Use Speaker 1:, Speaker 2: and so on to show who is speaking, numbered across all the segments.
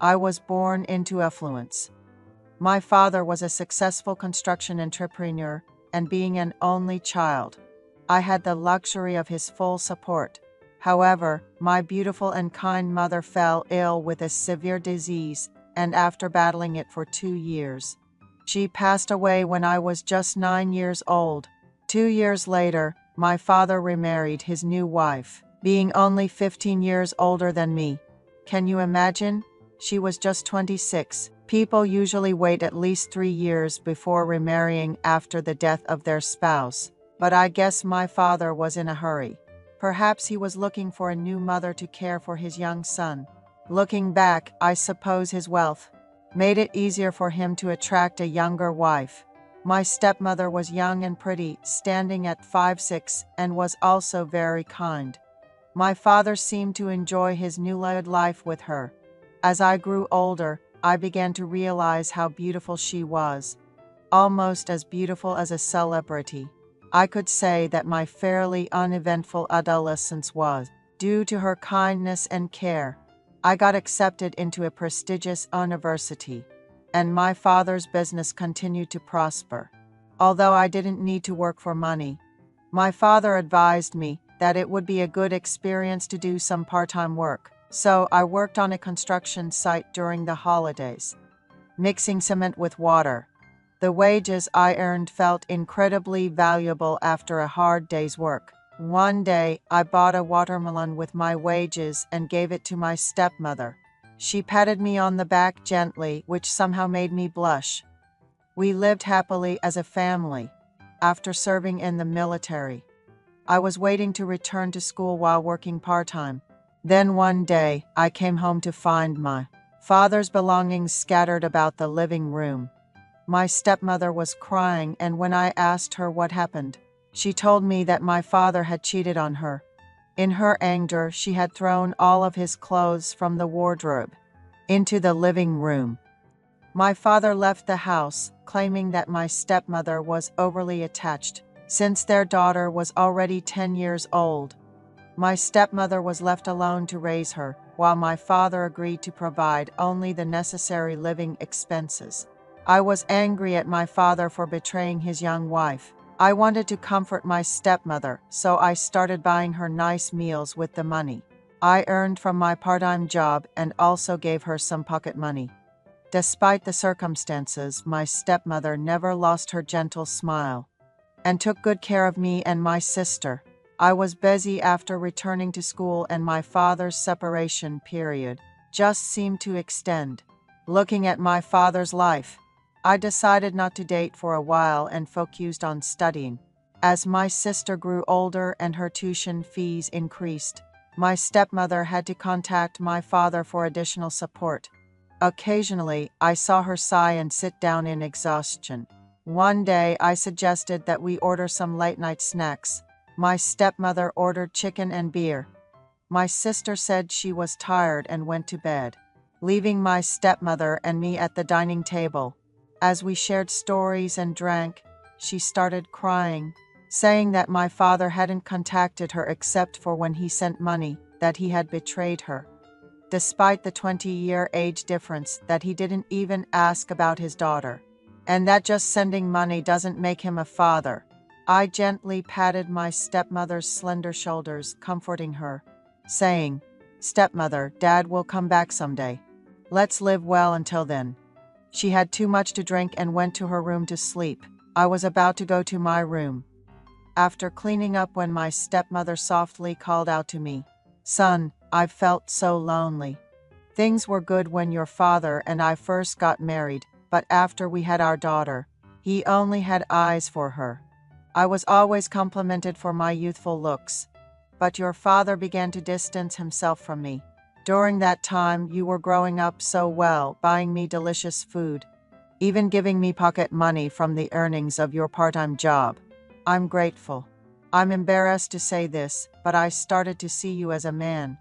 Speaker 1: I was born into affluence. My father was a successful construction entrepreneur, and being an only child, I had the luxury of his full support. However, my beautiful and kind mother fell ill with a severe disease, and after battling it for 2 years, she passed away when I was just 9 years old. 2 years later, my father remarried his new wife, being only 15 years older than me. Can you imagine? She was just 26. People usually wait at least 3 years before remarrying after the death of their spouse, but I guess my father was in a hurry. Perhaps he was looking for a new mother to care for his young son. Looking back, I suppose his wealth made it easier for him to attract a younger wife. My stepmother was young and pretty, standing at 5'6", and was also very kind. My father seemed to enjoy his newlywed life with her. As I grew older, I began to realize how beautiful she was, almost as beautiful as a celebrity. I could say that my fairly uneventful adolescence was due to her kindness and care. I got accepted into a prestigious university, and my father's business continued to prosper. Although I didn't need to work for money, my father advised me that it would be a good experience to do some part-time work. So I worked on a construction site during the holidays, mixing cement with water. The wages I earned felt incredibly valuable after a hard day's work. One day, I bought a watermelon with my wages and gave it to my stepmother. She patted me on the back gently, which somehow made me blush. We lived happily as a family. After serving in the military, I was waiting to return to school while working part-time. Then one day, I came home to find my father's belongings scattered about the living room. My stepmother was crying, and when I asked her what happened, she told me that my father had cheated on her. In her anger, she had thrown all of his clothes from the wardrobe into the living room. My father left the house, claiming that my stepmother was overly attached, since their daughter was already 10 years old. My stepmother was left alone to raise her, while my father agreed to provide only the necessary living expenses. I was angry at my father for betraying his young wife. I wanted to comfort my stepmother, so I started buying her nice meals with the money I earned from my part-time job, and also gave her some pocket money. Despite the circumstances, my stepmother never lost her gentle smile and took good care of me and my sister. I was busy after returning to school, and my father's separation period just seemed to extend. Looking at my father's life, I decided not to date for a while and focused on studying. As my sister grew older and her tuition fees increased, my stepmother had to contact my father for additional support. Occasionally, I saw her sigh and sit down in exhaustion. One day, I suggested that we order some late-night snacks. My stepmother ordered chicken and beer. My sister said she was tired and went to bed, leaving my stepmother and me at the dining table. As we shared stories and drank, she started crying, saying that my father hadn't contacted her except for when he sent money, that he had betrayed her. Despite the 20-year age difference, that he didn't even ask about his daughter, and that just sending money doesn't make him a father. I gently patted my stepmother's slender shoulders, comforting her, saying, "Stepmother, Dad will come back someday. Let's live well until then." She had too much to drink and went to her room to sleep. I was about to go to my room after cleaning up when my stepmother softly called out to me, "Son, I've felt so lonely. Things were good when your father and I first got married, but after we had our daughter, he only had eyes for her. I was always complimented for my youthful looks, but your father began to distance himself from me. During that time, you were growing up so well, buying me delicious food, even giving me pocket money from the earnings of your part-time job. I'm grateful. I'm embarrassed to say this, but I started to see you as a man.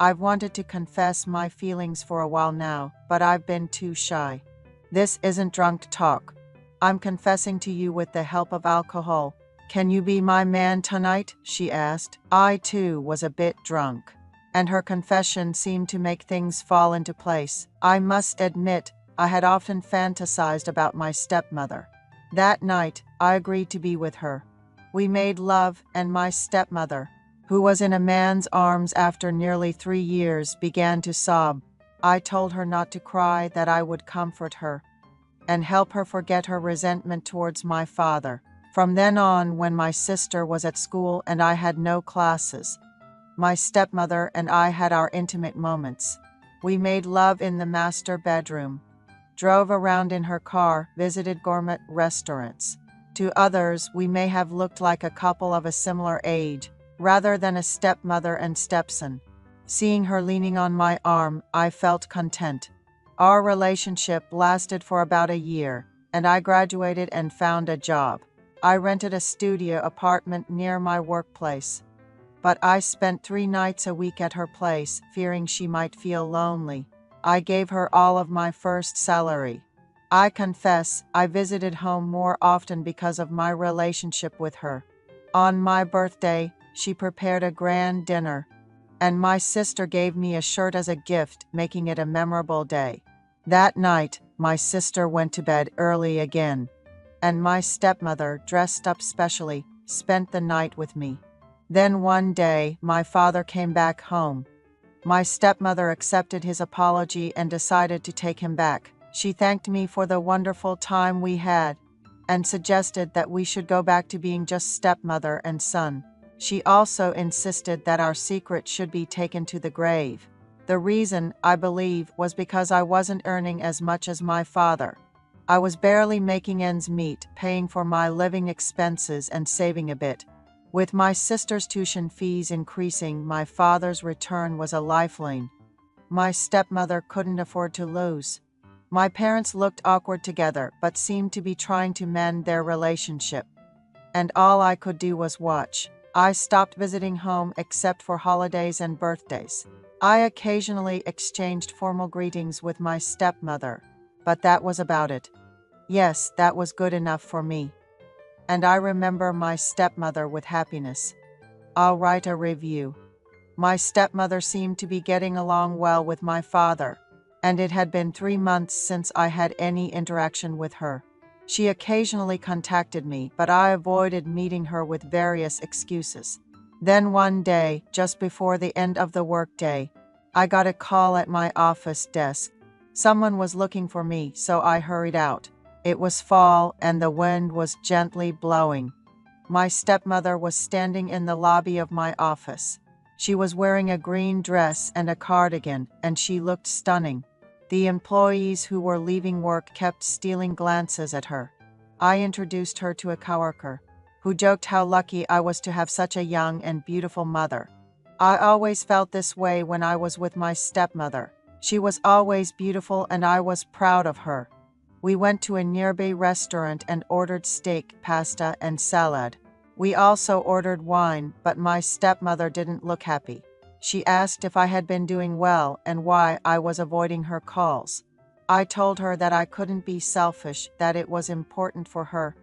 Speaker 1: I've wanted to confess my feelings for a while now, but I've been too shy. This isn't drunk talk. I'm confessing to you with the help of alcohol. Can you be my man tonight?" she asked. I too was a bit drunk, and her confession seemed to make things fall into place. I must admit, I had often fantasized about my stepmother. That night, I agreed to be with her. We made love, and my stepmother, who was in a man's arms after nearly 3 years, began to sob. I told her not to cry, that I would comfort her and help her forget her resentment towards my father. From then on, when my sister was at school and I had no classes, my stepmother and I had our intimate moments. We made love in the master bedroom, drove around in her car, visited gourmet restaurants. To others, we may have looked like a couple of a similar age, rather than a stepmother and stepson. Seeing her leaning on my arm, I felt content. Our relationship lasted for about a year, and I graduated and found a job. I rented a studio apartment near my workplace, but I spent 3 nights a week at her place, fearing she might feel lonely. I gave her all of my first salary. I confess, I visited home more often because of my relationship with her. On my birthday, she prepared a grand dinner, and my sister gave me a shirt as a gift, making it a memorable day. That night, my sister went to bed early again, and my stepmother, dressed up specially, spent the night with me. Then one day, my father came back home. My stepmother accepted his apology and decided to take him back. She thanked me for the wonderful time we had and suggested that we should go back to being just stepmother and son. She also insisted that our secret should be taken to the grave. The reason, I believe, was because I wasn't earning as much as my father. I was barely making ends meet, paying for my living expenses and saving a bit. With my sister's tuition fees increasing, my father's return was a lifeline my stepmother couldn't afford to lose. My parents looked awkward together, but seemed to be trying to mend their relationship, and all I could do was watch. I stopped visiting home except for holidays and birthdays. I occasionally exchanged formal greetings with my stepmother, but that was about it. Yes, that was good enough for me. And I remember my stepmother with happiness. I'll write a review. My stepmother seemed to be getting along well with my father, and it had been 3 months since I had any interaction with her. She occasionally contacted me, but I avoided meeting her with various excuses. Then one day, just before the end of the workday, I got a call at my office desk. Someone was looking for me, so I hurried out. It was fall, and the wind was gently blowing. My stepmother was standing in the lobby of my office. She was wearing a green dress and a cardigan, and she looked stunning. The employees who were leaving work kept stealing glances at her. I introduced her to a coworker, who joked how lucky I was to have such a young and beautiful mother. I always felt this way when I was with my stepmother. She was always beautiful, and I was proud of her. We went to a nearby restaurant and ordered steak, pasta, and salad. We also ordered wine, but my stepmother didn't look happy. She asked if I had been doing well and why I was avoiding her calls. I told her that I couldn't be selfish, that it was important for her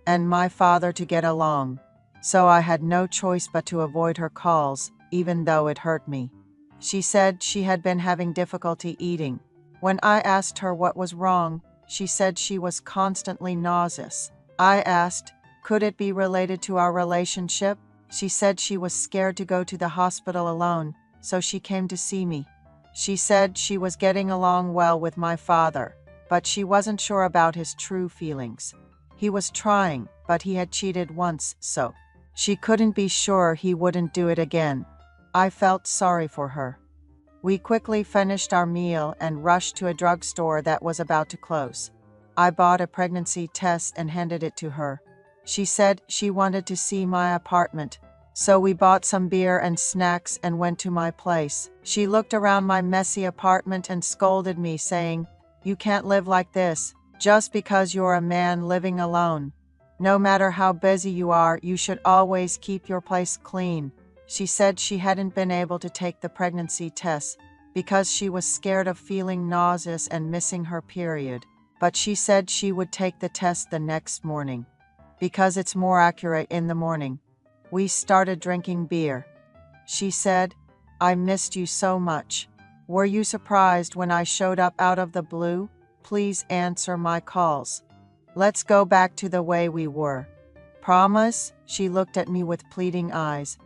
Speaker 1: and my father to get along. So I had no choice but to avoid her calls, even though it hurt me. She said she had been having difficulty eating. When I asked her what was wrong, she said she was constantly nauseous. I asked, could it be related to our relationship? She said she was scared to go to the hospital alone, so she came to see me. She said she was getting along well with my father, but she wasn't sure about his true feelings. He was trying, but he had cheated once, so she couldn't be sure he wouldn't do it again. I felt sorry for her. We quickly finished our meal and rushed to a drugstore that was about to close. I bought a pregnancy test and handed it to her. She said she wanted to see my apartment, so we bought some beer and snacks and went to my place. She looked around my messy apartment and scolded me, saying, "You can't live like this, just because you're a man living alone. No matter how busy you are, you should always keep your place clean." She said she hadn't been able to take the pregnancy test because she was scared of feeling nauseous and missing her period, but she said she would take the test the next morning because it's more accurate in the morning. We started drinking beer. She said, I missed you so much. Were you surprised when I showed up out of the blue? Please answer my calls. Let's go back to the way we were. Promise?" She looked at me with pleading eyes.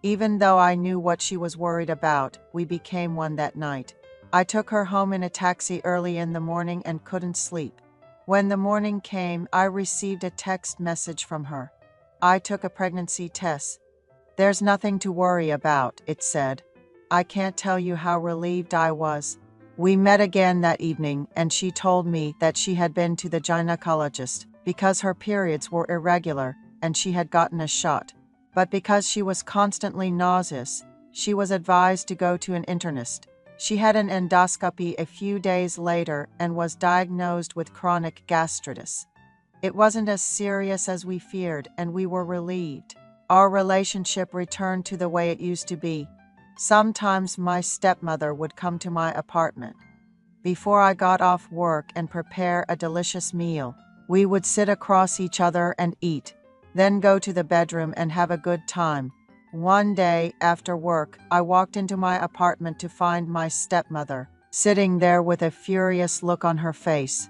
Speaker 1: Even though I knew what she was worried about, we became one that night. I took her home in a taxi early in the morning and couldn't sleep. When the morning came, I received a text message from her. I took a pregnancy test. "There's nothing to worry about," it said. I can't tell you how relieved I was. We met again that evening, and she told me that she had been to the gynecologist because her periods were irregular and she had gotten a shot. But because she was constantly nauseous, she was advised to go to an internist. She had an endoscopy a few days later and was diagnosed with chronic gastritis. It wasn't as serious as we feared, and we were relieved. Our relationship returned to the way it used to be. Sometimes my stepmother would come to my apartment. Before I got off work and prepare a delicious meal, we would sit across each other and eat, then go to the bedroom and have a good time. One day, after work, I walked into my apartment to find my stepmother, sitting there with a furious look on her face.